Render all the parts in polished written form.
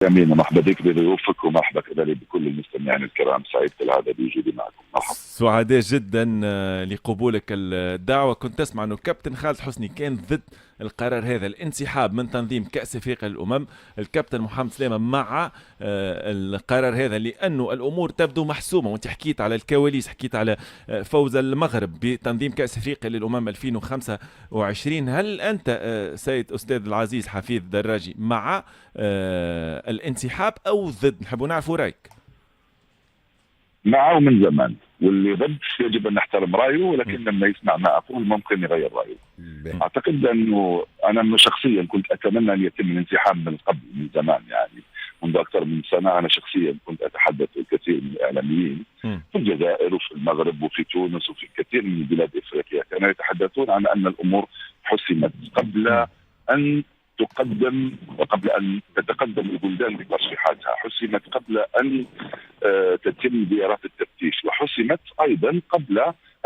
جميل، مرحبا بك بضيوفك ومرحبا كذلك بكل المستمعين الكرام. سعيد كالعادة بوجودي معكم. مرحبا. سعداء جدا لقبولك الدعوة. كنت أسمع أنه كابتن خالد حسني كان ضد القرار هذا، الانسحاب من تنظيم كأس افريقيا للأمم. الكابتن محمد سلامة مع القرار هذا لأنه الأمور تبدو محسومة، وانت حكيت على الكواليس، حكيت على فوز المغرب بتنظيم كأس افريقيا للأمم 2025. هل أنت سيد أستاذ العزيز حفيظ دراجي مع الانسحاب أو ضد؟ نحب نعرف رأيك. معه من زمان، واللي ضد يجب ان نحترم رايه، ولكن لما يسمع ما اقول ممكن يغير رايه. اعتقد انه انا شخصيا كنت اتمنى ان يتم الانسحاب من قبل، من زمان، يعني منذ اكثر من سنه. انا شخصيا كنت اتحدث الكثير من الاعلاميين في الجزائر وفي المغرب وفي تونس وفي كثير من بلاد افريقيا كانوا يتحدثون عن ان الامور حسمت قبل ان تقدم وقبل ان تتقدم البلدان بتصريحاتها، حسمت قبل ان تتم زيارات التفتيش، وحسمت ايضا قبل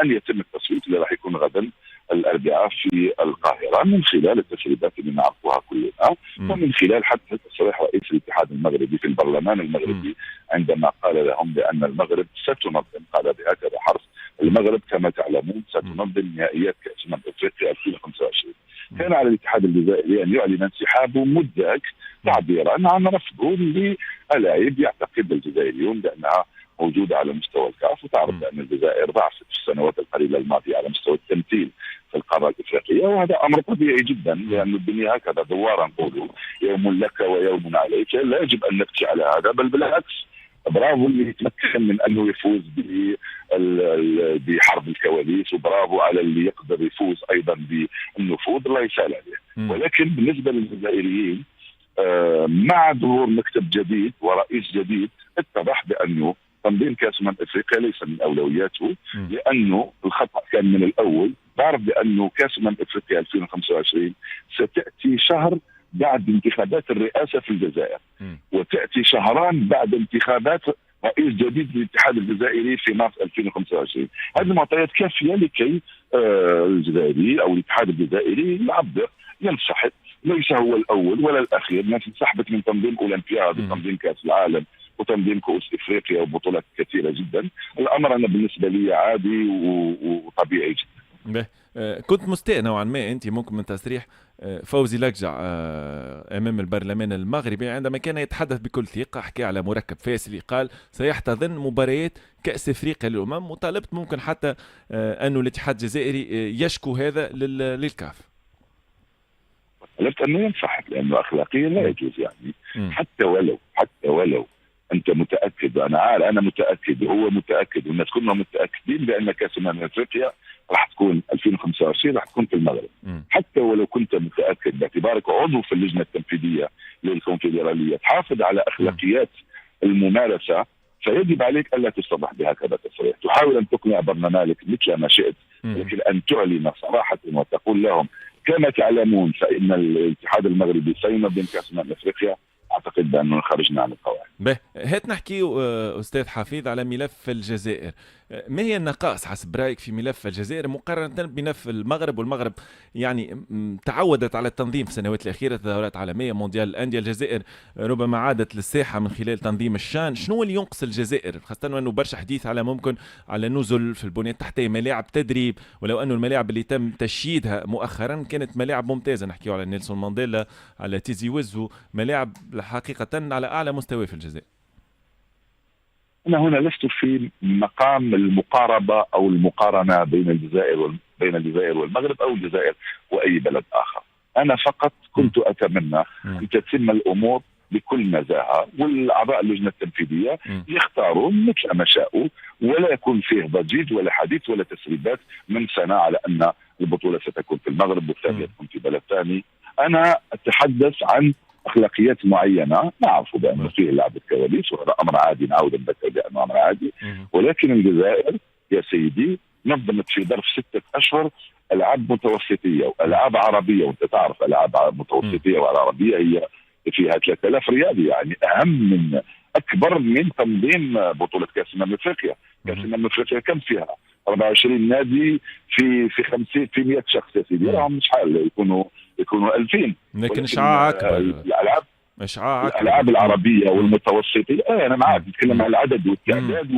ان يتم التصويت اللي راح يكون غدا الاربعاء في القاهره، من خلال التسريبات اللي نعرفها كلنا، ومن خلال حتى تصريح رئيس الاتحاد المغربي في البرلمان المغربي عندما قال لهم بان المغرب ستنظم، قال بهكذا حرف: المغرب كما تعلمون ستنظم نهائيات كاس افريقيا 2025. كان على الاتحاد الجزائري ان يعلن انسحابه مدعك تعبيرا عن رفضه للاعب يعتقد الجزائريون بانها موجوده على مستوى الكاف، وتعرف بان الجزائر ضعفت في السنوات القليله الماضيه على مستوى التمثيل في القاره الافريقيه، وهذا امر طبيعي جدا لان الدنيا هكذا دوار، نقولوا يوم لك ويوم عليك. لا يجب ان نبكي على هذا، بل بالعكس، برافو اللي يتمكن من انه يفوز بحرب الكواليس، وبرافو على اللي يقدر يفوز ايضا بالنفوذ، الله يسهل عليه. ولكن بالنسبه للجزائريين مع ظهور مكتب جديد ورئيس جديد اتضح بانه تنظيم كاس افريقيا ليس من اولوياته، لانه الخطا كان من الاول. تعرف بانه كاس افريقيا 2025 ستاتي شهر بعد انتخابات الرئاسه في الجزائر، وتاتي شهران بعد انتخابات رئيس جديد للاتحاد الجزائري في مارس 2025. هذه معطيات كافيه لكي الجزائري او الاتحاد الجزائري يعبر، ينسحب. ليس هو الاول ولا الاخير، الناس انسحبت من تنظيم اولمبياد وتنظيم كاس العالم وتنظيم كؤوس افريقيا وبطولات كثيره جدا. الامر انا بالنسبه لي عادي وطبيعي جدا. كنت مستاء نوعا ما انت ممكن من تصريح فوزي لقجع امام البرلمان المغربي عندما كان يتحدث بكل ثقه، حكى على مركب فاسلي، قال سيحتضن مباريات كاس افريقيا للامم، وطالبت ممكن حتى انه الاتحاد الجزائري يشكو هذا للكاف. طلبت انه ينسحب لانه اخلاقيا لا يجوز، يعني حتى ولو انت متاكد، انا متاكد وهو متاكد والناس كلهم متاكدين بان كاس افريقيا راح تكون 2025 راح تكون في المغرب. حتى ولو كنت متاكد باعتبارك عضو في اللجنه التنفيذيه للكونفدراليه تحافظ على اخلاقيات الممارسه، فيجب عليك الا تصرح بهكذا تصريح. تحاول ان تقنع برنامجك مثل ما شئت، لكن ان تعلن صراحه وتقول لهم كما تعلمون فإن الاتحاد المغربي سينظم كأس أفريقيا، أعتقد بأنه خرجنا عن القواعد. هات نحكي أستاذ حفيظ على ملف الجزائر. ما هي النقائص حسب رأيك في ملف الجزائر مقارنة بملف المغرب؟ والمغرب يعني تعودت على التنظيم في السنوات الأخيرة، تظاهرات عالمية، مونديال الأندية. الجزائر ربما عادت للساحة من خلال تنظيم الشان. شنو اللي ينقص الجزائر، خاصة أنه برشا حديث على ممكن على نزل في البنية التحتية، ملاعب تدريب، ولو أنه الملاعب اللي تم تشييدها مؤخرا كانت ملاعب ممتازة، نحكيو على نيلسون مانديلا، على تيزي وزو، ملاعب حقيقة على أعلى مستوى في الجزائر. أنا هنا لست في مقام المقاربة أو المقارنة بين الجزائر والمغرب أو الجزائر وأي بلد آخر. أنا فقط كنت أتمنى أن تتم الأمور بكل نزاهة، والأعضاء اللجنة التنفيذية يختاروا مثل ما شاءوا، ولا يكون فيه ضجيج ولا حديث ولا تسريبات من سنة على أن البطولة ستكون في المغرب والثانية تكون في بلد ثاني. أنا أتحدث عن اخلاقيات معينه نعرف بانه فيه لعبه كواليس، وهذا امر عادي، نعود نذكر بانه امر عادي. ولكن الجزائر يا سيدي نظمت في ظرف 6 أشهر العاب متوسطيه والعاب عربيه، وانت تعرف العاب متوسطيه والعربيه هي فيها 3000 رياضي، يعني اكبر من تنظيم بطوله كاس افريقيا. كاس افريقيا كم فيها؟ 24 نادي في 50 في 100 شخص يا سيدي، راهم مش حال يكونوا 2000. لكن شعاع اكبر. الالعاب اشعاع الالعاب العربيه والمتوسطه. انا معك، نتكلم عن العدد والتعداد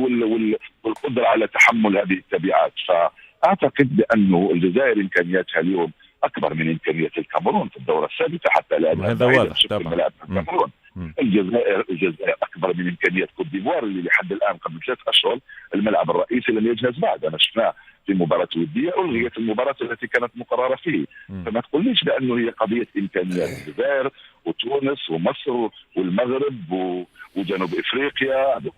والقدره على تحمل هذه التبعات. فاعتقد بانه الجزائر امكانياتها اليوم اكبر من امكانيات الكاميرون في الدوره السادسه، حتى الان هذا واضح طبعا. الملاعب في الكاميرون. الجزائر اكبر من امكانيات كوت ديفوار اللي لحد الان قبل 3 اشهر الملعب الرئيسي لم يجهز بعد. انا شفناه في مباراه وديه، الغيت المباراه التي كانت مقرره فيه. فما تقوليش بانه هي قضيه امكانيات. الجزائر وتونس ومصر والمغرب وجنوب افريقيا هذو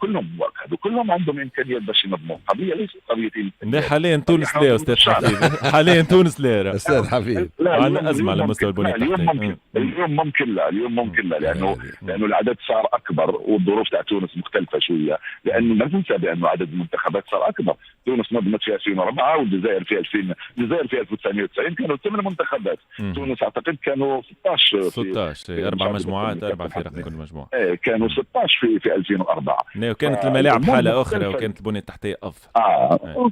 كلهم عندهم امكانيات باش ينظموا. القضيه ليست قضيه لا حاليا تونس لا يا استاذ حفيظ، حاليا تونس لا استاذ حفيظ. عندنا ازمه على مستوى البنيه التحتيه. اليوم ممكن لا لانه العدد صار اكبر والظروف تاع تونس مختلفه شويه. لانه ما تنسى بانه عدد المنتخبات صار اكبر. تونس نظمت في 2004 والجزائر في 1990 كانوا 8 منتخبات. تونس اعتقد كانوا 16 4 مجموعات، 4 فرق من كل مجموعه. كانوا 16 في 2004. وكانت الملاعب حاله اخرى وكانت البنيه التحتيه افضل.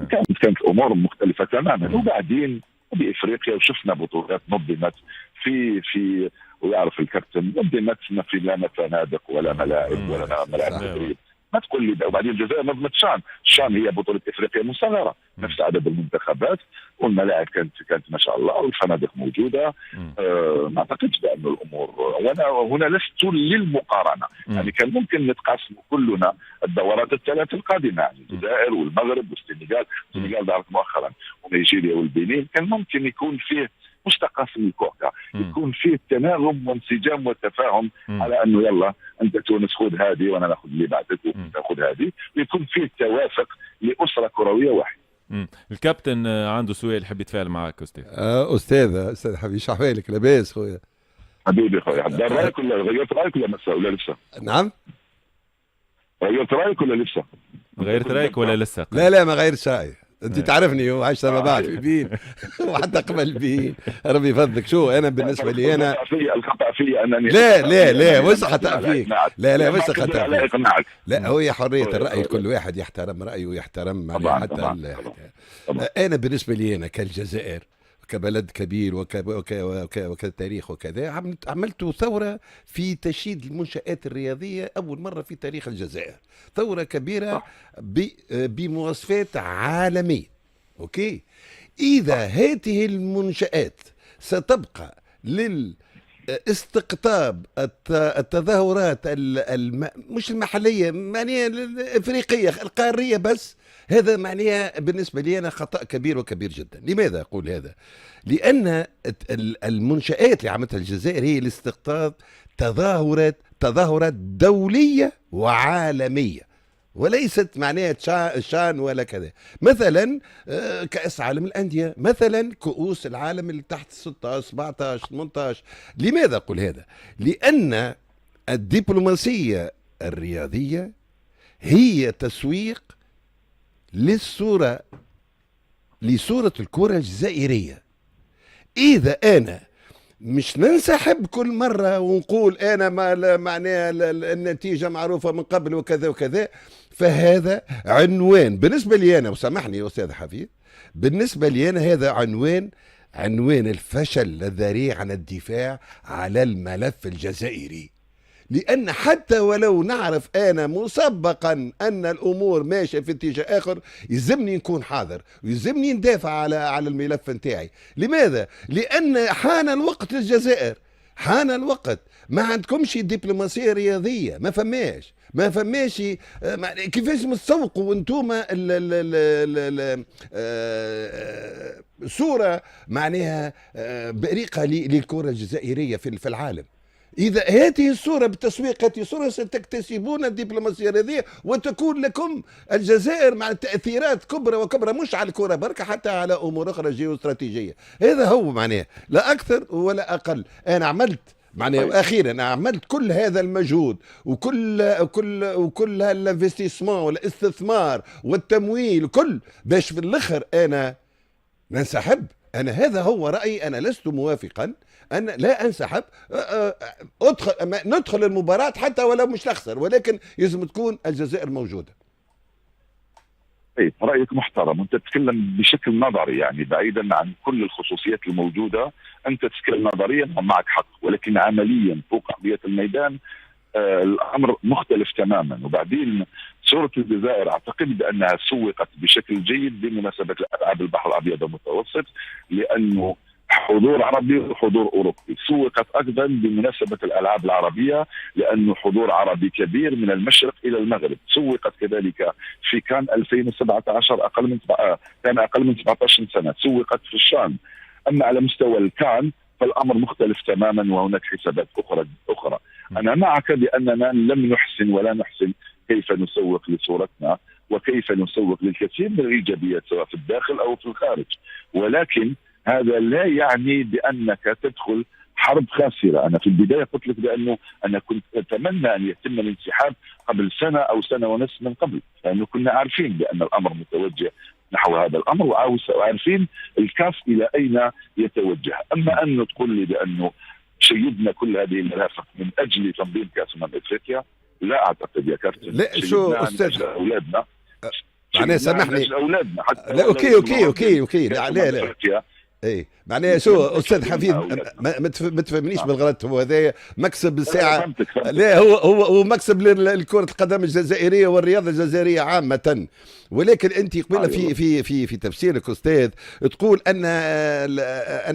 كانت الامور مختلفه تماما. وبعدين بافريقيا وشفنا بطولات نظمت في ويعرف الكابتن نظمت في لا فنادق ولا ملاعب ولا ملاعب تدريب. ما تقول لي. وبعدين الجزائر نظمت شان هي بطوله افريقيا مصغره، نفس عدد المنتخبات والملاعب كانت ما شاء الله والفنادق موجوده. ما اعتقدش بانه الامور، وانا هنا لست للمقارنه. يعني كان ممكن نتقاسم كلنا الدورات الثلاث القادمه، يعني الجزائر والمغرب والسنغال. السنغال ظهرت مؤخرا ونيجيريا والبنين. كان ممكن يكون فيه مش تقاسم الكوكا، يكون فيه تناغم وانسجام وتفاهم على انه يلا انت تونس خذ هذه وانا ناخذ اللي بعدك وانت خذ هذه، ويكون فيه توافق لاسره كرويه واحده. الكابتن عنده سؤال يحب يتفاعل معك استاذ. استاذ حبيبي، شو احوالك؟ لاباس خويا؟ حبيبي خويا، حضر رايك ولا غيرت رايك ولا لسه؟ نعم، غيرت رايك ولا لسه؟ غيرت رايك ولا لسه؟ لا ما غيرش رايي. انت تعرفني وعشت ما بعد في بين وحتى قبل بين. ربي يفضلك. شو انا بالنسبه لي انا الخطا في انني لا وش خطا فيك؟ لا وش خطا فيك؟ لا هو حريه الراي، كل واحد يحترم رايه ويحترم حتى انا بالنسبه لي انا كالجزائر كبلد كبير وكتاريخ وكذا، عملت ثورة في تشييد المنشآت الرياضية أول مرة في تاريخ الجزائر. ثورة كبيرة بمواصفات عالمية. أوكي، إذا هذه المنشآت ستبقى للاستقطاب التظاهرات مش المحلية، معناها الإفريقية القارية بس، هذا معناها بالنسبة لي أنا خطأ كبير وكبير جدا. لماذا أقول هذا؟ لأن المنشآت اللي عملتها الجزائر هي لاستقطاب تظاهرات دولية وعالمية، وليست معناها شان ولا كذا. مثلا كأس عالم الأندية، مثلا كؤوس العالم اللي تحت 16 17 18. لماذا أقول هذا؟ لأن الدبلوماسية الرياضية هي تسويق لصورة الكرة الجزائرية. إذا أنا مش ننسحب كل مرة ونقول أنا ما معناها النتيجة معروفة من قبل وكذا وكذا، فهذا عنوان بالنسبة لي أنا، وسامحني يا أستاذ حفيظ، بالنسبة لي أنا هذا عنوان الفشل الذريع عن الدفاع على الملف الجزائري. لأن حتى ولو نعرف أنا مسبقا أن الأمور ماشية في اتجاه آخر، يلزمني نكون حاضر ويلزمني ندافع على الملف نتاعي. لماذا؟ لأن حان الوقت للجزائر، حان الوقت. ما عندكمش دبلوماسية رياضية، ما فماش كيفاش متسوقوا وانتم صورة معناها بريقة للكرة الجزائرية في العالم. إذا هذه الصورة بالتسويق، هذه الصورة ستكتسبون الدبلوماسية الرياضية وتكون لكم الجزائر مع تأثيرات كبرى وكبرى، مش على الكرة بركة، حتى على أمور أخرى جيوستراتيجية. هذا هو معناه، لا أكثر ولا أقل. أنا عملت معناه أخيرا عملت كل هذا المجهود وكل هالانفستيسمون والاستثمار والتمويل وكل باش في الآخر أنا ننسحب. أنا هذا هو رأيي، أنا لست موافقا أن لا أنسحب. ندخل المباراة حتى ولو مش نخسر، ولكن لازم تكون الجزائر موجودة. اي رايك محترم، وانت تتكلم بشكل نظري يعني بعيدا عن كل الخصوصيات الموجوده، انت تتكلم نظريا ومعك حق، ولكن عمليا فوق ارضيه الميدان الامر مختلف تماما. وبعدين صوره الجزائر اعتقد بانها سوقت بشكل جيد بمناسبه الالعاب البحر الابيض المتوسط، لانه حضور عربي وحضور اوروبي. سوقت ايضا بمناسبه الالعاب العربيه لانه حضور عربي كبير من المشرق الى المغرب. سوقت كذلك في كان 2017 كان اقل من 17 سنه، سوقت في الشام. اما على مستوى الكان فالامر مختلف تماما، وهناك حسابات اخرى. انا معك باننا لم نحسن ولا نحسن كيف نسوق لصورتنا وكيف نسوق للكثير من الايجابيات سواء في الداخل او في الخارج، ولكن هذا لا يعني بانك تدخل حرب خاسره. انا في البدايه قلت لك بانه انا كنت اتمنى ان يتم الانسحاب قبل سنه او سنه ونصف من قبل، لانه كنا عارفين بان الامر متوجه نحو هذا الامر وعارفين الكاف الى اين يتوجه. اما ان تقول لي بانه شيدنا كل هذه المرافق من اجل تنظيم كاس افريقيا، لا اعتقد يا كابتن. لا شو استاذ اولادنا معناها سامحني اولادنا حتى لا اوكي لا اي معناها شو استاذ حفيظ ما تفهمنيش بالغلط، هو هذا مكسب الساعه. لا هو مكسب لكره القدم الجزائريه والرياضه الجزائريه عامه، ولكن انت قبل في تفسيرك استاذ تقول ان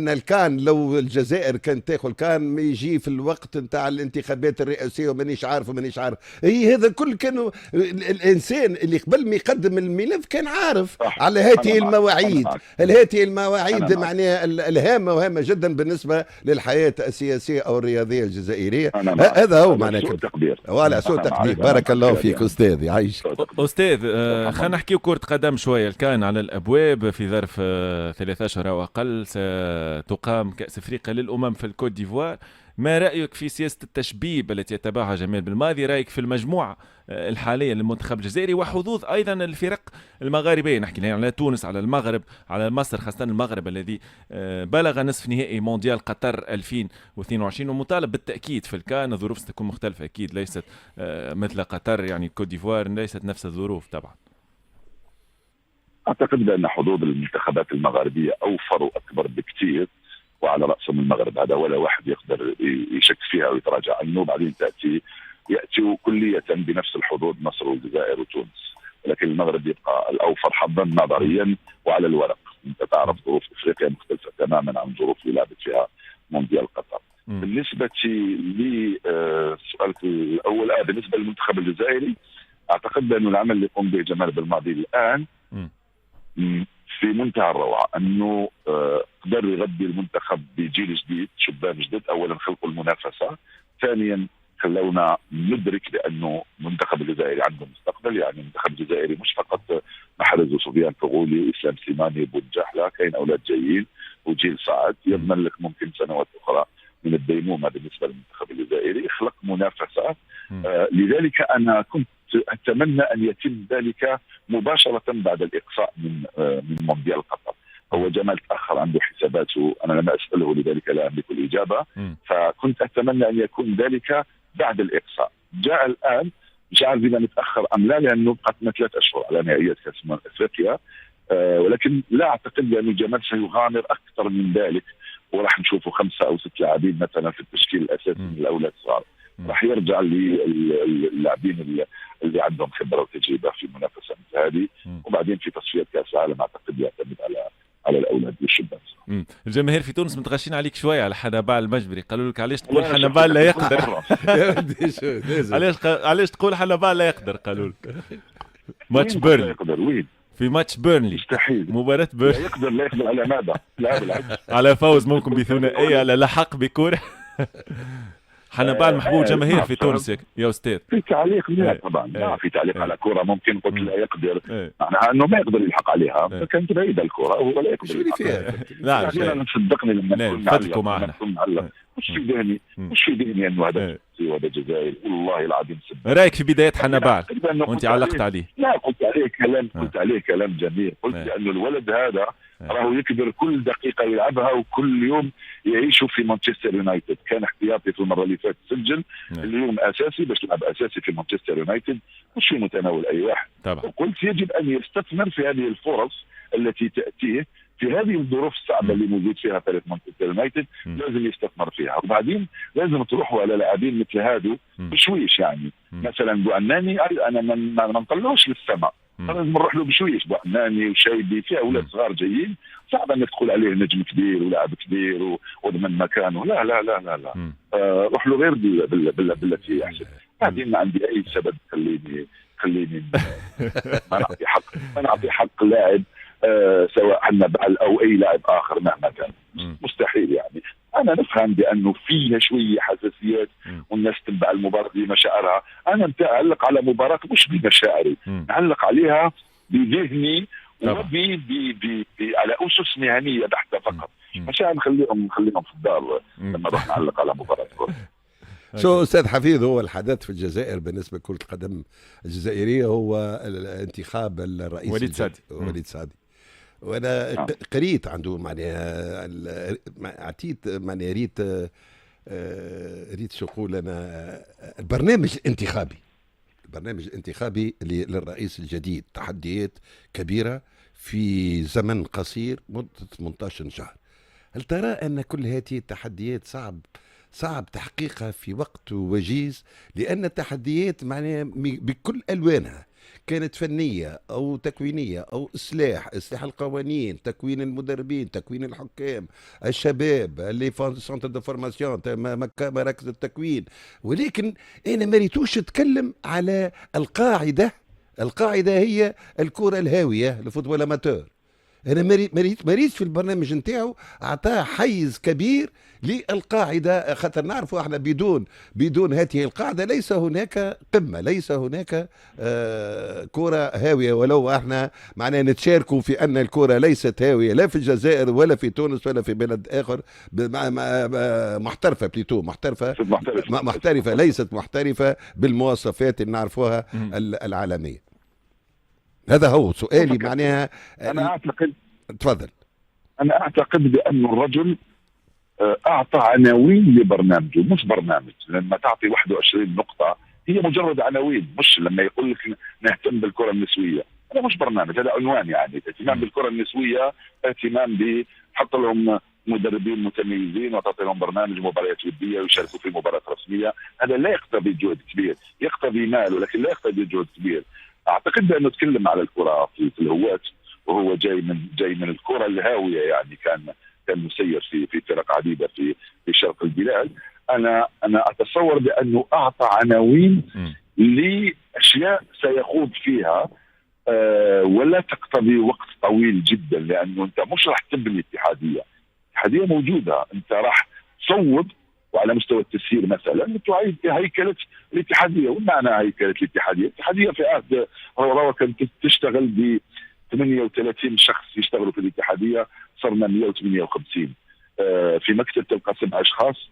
الكان لو الجزائر كانت تاخذ كان ما يجي في الوقت نتاع الانتخابات الرئاسيه ومانيش عارف. هي هذا كل كانوا الانسان اللي قبل ما يقدم الملف كان عارف على هذه المواعيد معناها الهامه وهامه جدا بالنسبه للحياه السياسيه او الرياضيه الجزائريه. هذا هو معناه ولا سوء تقدير. بارك الله فيك استاذ يعيش. استاذ خلينا نحكي كرة قدم شوية. الكان على الأبواب في ظرف 3 أشهر أو أقل ستقام كأس أفريقيا للأمم في الكوت ديفوار. ما رأيك في سياسة التشبيب التي يتبعها جمال بالماضي؟ رأيك في المجموعة الحالية للمنتخب الجزائري وحظوظ أيضا الفرق المغاربية؟ نحكي على تونس، على المغرب، على مصر، خاصة المغرب الذي بلغ نصف نهائي مونديال قطر 2022 ومطالب بالتأكيد في الكان. الظروف ستكون مختلفة أكيد، ليست مثل قطر، يعني كوت ديفوار ليست نفس الظروف طبعا. اعتقد بان حظوظ المنتخبات المغاربيه اوفر واكبر بكثير، وعلى راسهم المغرب، هذا ولا واحد يقدر يشك فيها ويتراجع عنه. بعدين ياتي كليه بنفس الحظوظ مصر والجزائر وتونس، لكن المغرب يبقى الاوفر حظا نظريا وعلى الورق. انت تعرف ظروف افريقيا مختلفه تماما عن ظروف اللي لعبت فيها مونديال قطر. بالنسبه لسؤالك الاول بالنسبه للمنتخب الجزائري، اعتقد بأن العمل اللي يقوم به جمال بالماضي الان في منتهى الروعه، انه قدر يغذي المنتخب بجيل جديد، شبان جديد. اولا خلقوا المنافسه، ثانيا خلونا ندرك بانه المنتخب الجزائري عنده مستقبل. يعني المنتخب الجزائري مش فقط محرز وسفيان فغولي، اسلام سليماني، بوجاحله، كاين اولاد جايين وجيل صاعد يضمن لك ممكن سنوات اخرى من الديمومه بالنسبه للمنتخب الجزائري، يخلق منافسه. لذلك انا كنت اتمنى ان يتم ذلك مباشره بعد الاقصاء من مونديال قطر. هو جمال تاخر، عنده حساباته، انا لما اساله لذلك لا املك الاجابه، فكنت اتمنى ان يكون ذلك بعد الاقصاء. جاء الان، مش عارف اذا متاخر ام لا، لانه بقتنا 3 أشهر على نهائيات كاس افريقيا، ولكن لا اعتقد بان جمال سيغامر اكثر من ذلك، وراح نشوفوا 5 أو 6 لاعبين مثلا في التشكيل الاساسي من الاولاد الصغار. راح يرجع للاعبين اللي عندهم خبره وتجربه في منافسه مثل هذه، وبعدين في تصفيات كاس العالم اعتقد يعتمد على الاولاد والشباب. الجماهير في تونس متغشين عليك شويه على حنبال المجبري، قالوا لك علاش تقول حنبال لا يقدر؟ علاش تقول حنبال لا يقدر؟ قالوا لك ماتش بيرنلي. وين؟ في ماتش بيرنلي مستحيل. مباراة بيرنلي. لا يقدر على ماذا؟ لا بالعكس، على فوز ممكن بثنائيه، على لحق بكوره. حنبال محبوب جماهير في تونس يا استاذ. في تعليق لا طبعا، لا في تعليق على كوره ممكن قلت لا يقدر، معناها انه ما يقدر يلحق عليها، فكانت بعيده الكوره وهو لا يقدر يلحق فيها. لا صدقني لما نفدكم معنا مش في ذهني انه هذا وهذا جزائري، والله العظيم رايك في بدايه حنبال وانت علقت عليه؟ لا قلت عليه كلام جميل، قلت لانه الولد هذا راهو يكبر كل دقيقه يلعبها وكل يوم يعيش في مانشستر يونايتد. كان احتياطي في المره اللي فاتت سجل، اليوم اساسي باش يلعب اساسي في مانشستر يونايتد، مش في متناول اي واحد. وقلت يجب ان يستثمر في هذه الفرص التي تاتيه في هذه الظروف الصعبه اللي موجود فيها فريق مانشستر يونايتد، لازم يستثمر فيها. وبعدين لازم تروحوا على لاعبين مثل هادو بشويش، يعني مثلا بوعناني انا ما نطلعوش للسماء، لازم نروح له بشويش. بوعناني وشايبي فيها اولاد صغار جايين، صعب انك تقول عليه نجم كبير ولاعب كبير وضمن مكانه، لا لا لا لا لا. روح له غير بالتي يحسن. بعدين ما عندي اي سبب خليني ما نعطي حق لاعب سواء حنبال او اي لاعب اخر مهما كان، مستحيل. يعني انا نفهم بانه فيها شويه حساسيات والناس تتبع المباراه بمشاعرها، انا نعلق على مباراه مش بمشاعري، نعلق عليها بذهني على اسس مهنيه بحته فقط. مشاعر نخليهم في الدار لما نروح نعلق على مباراه. شو أستاذ حفيظ، هو الحدث في الجزائر بالنسبة لكرة القدم الجزائرية هو انتخاب الرئيس وليد سعدي. وأنا قريت عنده معناها عطيت معناها ريت شو نقول أنا البرنامج الانتخابي للرئيس الجديد، تحديات كبيرة في زمن قصير مدة 18 شهر. هل ترى أن كل هذه التحديات صعب تحقيقها في وقت وجيز؟ لأن التحديات معناها بكل ألوانها، كانت فنية أو تكوينية أو إصلاح القوانين، تكوين المدربين، تكوين الحكام، الشباب اللي سنتر دو فورماسيون، مراكز التكوين. ولكن أنا ما ريتوش أتكلم على القاعدة هي الكرة الهاوية لفوتبول أماتور. أنا مريت في البرنامج نتاعو أعطاه حيز كبير للقاعدة، خاطر نعرفوا احنا بدون هذه القاعدة ليس هناك قمة، ليس هناك كرة هاوية. ولو احنا معناها نتشاركوا في أن الكرة ليست هاوية لا في الجزائر ولا في تونس ولا في بلد آخر، محترفة ليست محترفة بالمواصفات اللي نعرفوها العالمية. هذا هو سؤالي معناها. أنا أعتقد تفضل. أنا أعتقد بأن الرجل أعطى عناوين لبرنامجه، مش برنامج. لما تعطي 21 نقطة هي مجرد عناوين، مش لما يقول لك نهتم بالكرة النسوية، هذا مش برنامج، هذا عنوان. يعني اهتمام بالكرة النسوية اهتمام بحط لهم مدربين متميزين وتعطي لهم برنامج مباريات ودية ويشاركوا في مباراة رسمية. هذا لا يقتضي جهد كبير، يقتضي مال ولكن لا يقتضي جهد كبير. اعتقد بانه تكلم على الكره في الهواة، وهو جاي من الكره الهاويه. يعني كان مسير في فرق عديده في شرق البلاد. انا اتصور بانه اعطى عناوين لاشياء سيخوض فيها ولا تقتضي وقت طويل جدا، لانه انت مش راح تبني اتحاديه موجوده، انت راح تصوب. وعلى مستوى التسيير مثلا تعيد هيكله الاتحاديه. ومعنى هيكله الاتحاديه في عهد روراوا كانت تشتغل ب 38 شخص يشتغلوا في الاتحاديه، صرنا 158. في مكتب تلقى 7 اشخاص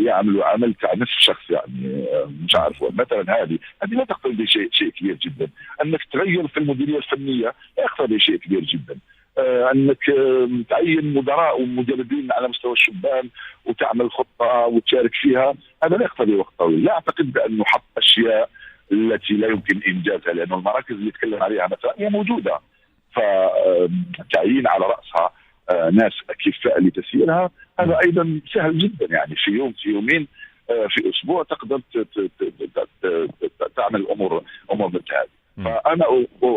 يعملوا عمل تاع نصف شخص. يعني مش عارف مثلا هذه لا تقتضي شيء كبير جدا. انك تغير في المديريه الفنيه لا يقتضي شيء كبير جدا. انك تعين مدراء ومدربين على مستوى الشبان وتعمل خطه وتشارك فيها، هذا لا يقتضي وقت طويل. لا اعتقد بانه حط اشياء التي لا يمكن انجازها، لانه المراكز اللي يتكلم عليها مثلا هي موجوده، فتعيين على راسها ناس اكفاء لتسييرها هذا ايضا سهل جدا. يعني في يوم في يومين في اسبوع تقدر تعمل امور مثل هذه. فانا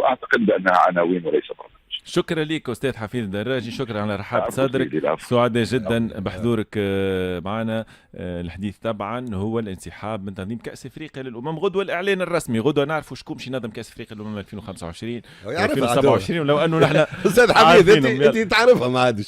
اعتقد بانها عناوين وليس برنامج. شكرا لك أستاذ حفيظ دراجي، شكرا على رحاب صدرك، سعداء جدا بحضورك معنا. الحديث طبعا هو الانسحاب من تنظيم كأس افريقيا للأمم. غدوة الإعلان الرسمي، غدوة نعرفوا شكون باش ينظم كأس افريقيا للأمم 2025 2027. ولو أنه نحن أستاذ حفيظ أنت تعرفها ما عادش